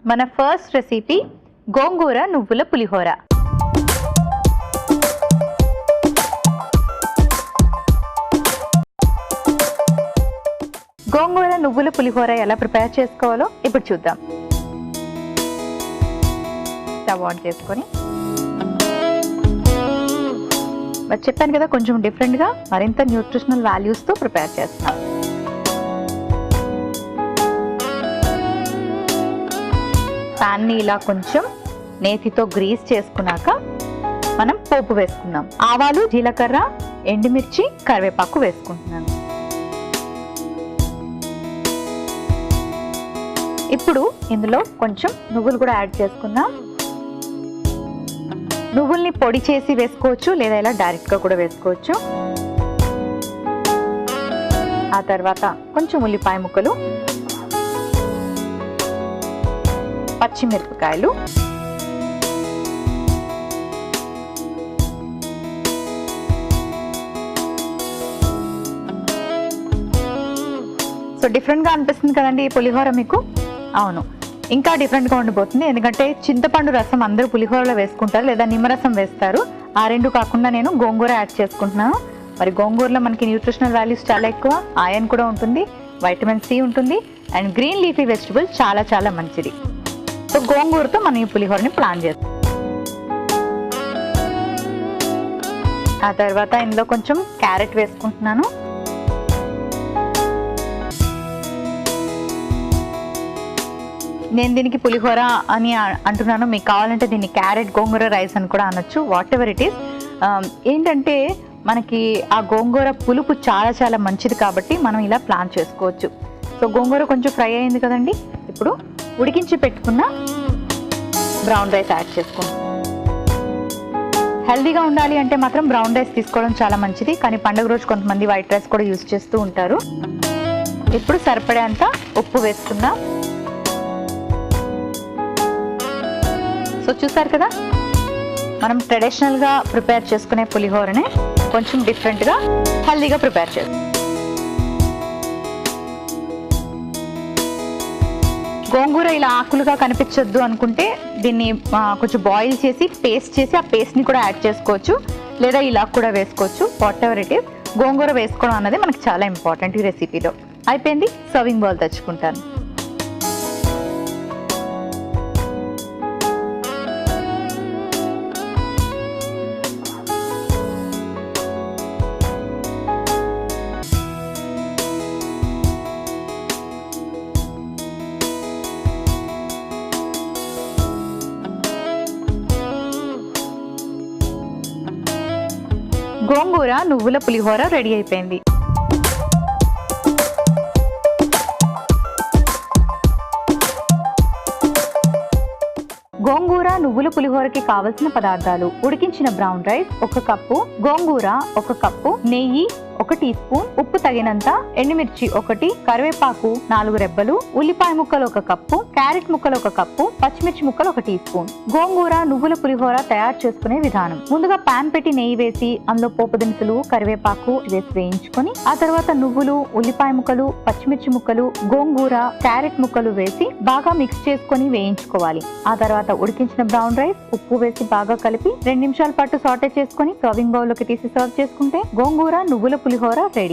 మన first recipe గోంగూర నువ్వుల పులిహోర. గోంగూర నువ్వుల పులిహోర ఎలా ప్రిపేర్ చేసుకోవాలో ఇప్పుడు చూద్దాం. స్టవ్ ఆన్ చేసుకొని చెప్పాను కదా కొంచెం డిఫరెంట్గా మరింత న్యూట్రిషనల్ వాల్యూస్తో ప్రిపేర్ చేస్తున్నాం. ప్యాన్ని ఇలా కొంచెం నేతితో గ్రీస్ చేసుకున్నాక మనం పోపు వేసుకుందాం. ఆవాలు, జీలకర్ర, ఎండుమిర్చి, కరివేపాకు వేసుకుంటున్నాను. ఇప్పుడు ఇందులో కొంచెం నువ్వులు కూడా యాడ్ చేసుకుందాం. నువ్వుల్ని పొడి చేసి వేసుకోవచ్చు లేదా ఇలా డైరెక్ట్గా కూడా వేసుకోవచ్చు. ఆ తర్వాత కొంచెం ఉల్లిపాయ ముక్కలు, పచ్చిమిరపకాయలు, సో డిఫరెంట్గా అనిపిస్తుంది కదండి ఈ పులిహోర మీకు? అవును, ఇంకా డిఫరెంట్గా ఉండిపోతుంది. ఎందుకంటే చింతపండు రసం అందరూ పులిహోరలో వేసుకుంటారు లేదా నిమ్మరసం వేస్తారు. ఆ రెండు కాకుండా నేను గోంగూర యాడ్ చేసుకుంటున్నాను. మరి గోంగూరలో మనకి న్యూట్రిషనల్ వాల్యూస్ చాలా ఎక్కువ, ఐరన్ కూడా ఉంటుంది, వైటమిన్ సి ఉంటుంది, అండ్ గ్రీన్ లీఫీ వెజిటబుల్ చాలా చాలా మంచిది. సో గోంగూరతో మనం ఈ పులిహోరని ప్లాన్ చేస్తాం. ఆ తర్వాత ఇందులో కొంచెం క్యారెట్ వేసుకుంటున్నాను. నేను దీనికి పులిహోర అని అంటున్నాను, మీకు కావాలంటే దీన్ని క్యారెట్ గోంగూర రైస్ అని కూడా అనొచ్చు, వాట్ ఎవర్ ఇట్ ఈస్. ఏంటంటే మనకి ఆ గోంగూర పులుపు చాలా చాలా మంచిది కాబట్టి మనం ఇలా ప్లాన్ చేసుకోవచ్చు. సో గోంగూర కొంచెం ఫ్రై అయింది కదండి, ఇప్పుడు ఉడికించి పెట్టుకున్న బ్రౌన్ రైస్ యాడ్ చేసుకుంటాం. హెల్దీగా ఉండాలి అంటే మాత్రం బ్రౌన్ రైస్ తీసుకోవడం చాలా మంచిది, కానీ పండుగ రోజు కొంతమంది వైట్ రైస్ కూడా యూజ్ చేస్తూ ఉంటారు. ఇప్పుడు సరిపడేంత ఉప్పు వేసుకుందాం. సో చూసారు కదా, మనం ట్రెడిషనల్గా ప్రిపేర్ చేసుకునే పులిహోరని కొంచెం డిఫరెంట్గా హెల్దీగా ప్రిపేర్ చేస్తాం. గోంగూర ఇలా ఆకులుగా కనిపించొద్దు అనుకుంటే దీన్ని కొంచెం బాయిల్ చేసి పేస్ట్ చేసి ఆ పేస్ట్ని కూడా యాడ్ చేసుకోవచ్చు, లేదా ఇలా కూడా వేసుకోవచ్చు, వాట్ ఎవర్ ఇట్ ఈస్. గోంగూర వేసుకోవడం అన్నది మనకి చాలా ఇంపార్టెంట్ ఈ రెసిపీలో. అయిపోయింది, సర్వింగ్ బౌల్ తెచ్చుకుంటాను. గోంగూర నువ్వుల పులిహోర రెడీ అయిపోయింది. గోంగూర నువ్వుల పులిహోరకి కావలసిన పదార్థాలు: ఉడికించిన బ్రౌన్ రైస్ 1 కప్పు, గోంగూర 1 కప్పు, నెయ్యి 1 టీ స్పూన్, ఉప్పు తగినంత, ఎండుమిర్చి 1, కరివేపాకు 4 రెబ్బలు, ఉల్లిపాయ ముక్కలు 1 కప్పు, క్యారెట్ ముక్కలు 1 కప్పు, పచ్చిమిర్చి ముక్కలు 1 టీ స్పూన్. గోంగూర నువ్వుల పులిహోర తయారు చేసుకునే విధానం: ముందుగా పాన్ పెట్టి నెయ్యి వేసి అందులో పోపు దినుసులు, కరివేపాకు వేసి వేయించుకొని ఆ తర్వాత నువ్వులు, ఉల్లిపాయ ముక్కలు, పచ్చిమిర్చి ముక్కలు, గోంగూర, క్యారెట్ ముక్కలు వేసి బాగా మిక్స్ చేసుకొని వేయించుకోవాలి. ఆ తర్వాత ఉడికించిన బ్రౌన్ రైస్, ఉప్పు వేసి బాగా కలిపి 2 నిమిషాల పాటు సాటే చేసుకొని సర్వింగ్ బౌల్ లోకి తీసి సర్వ్ చేసుకుంటే గోంగూర నువ్వుల పులిహోర రెడీ.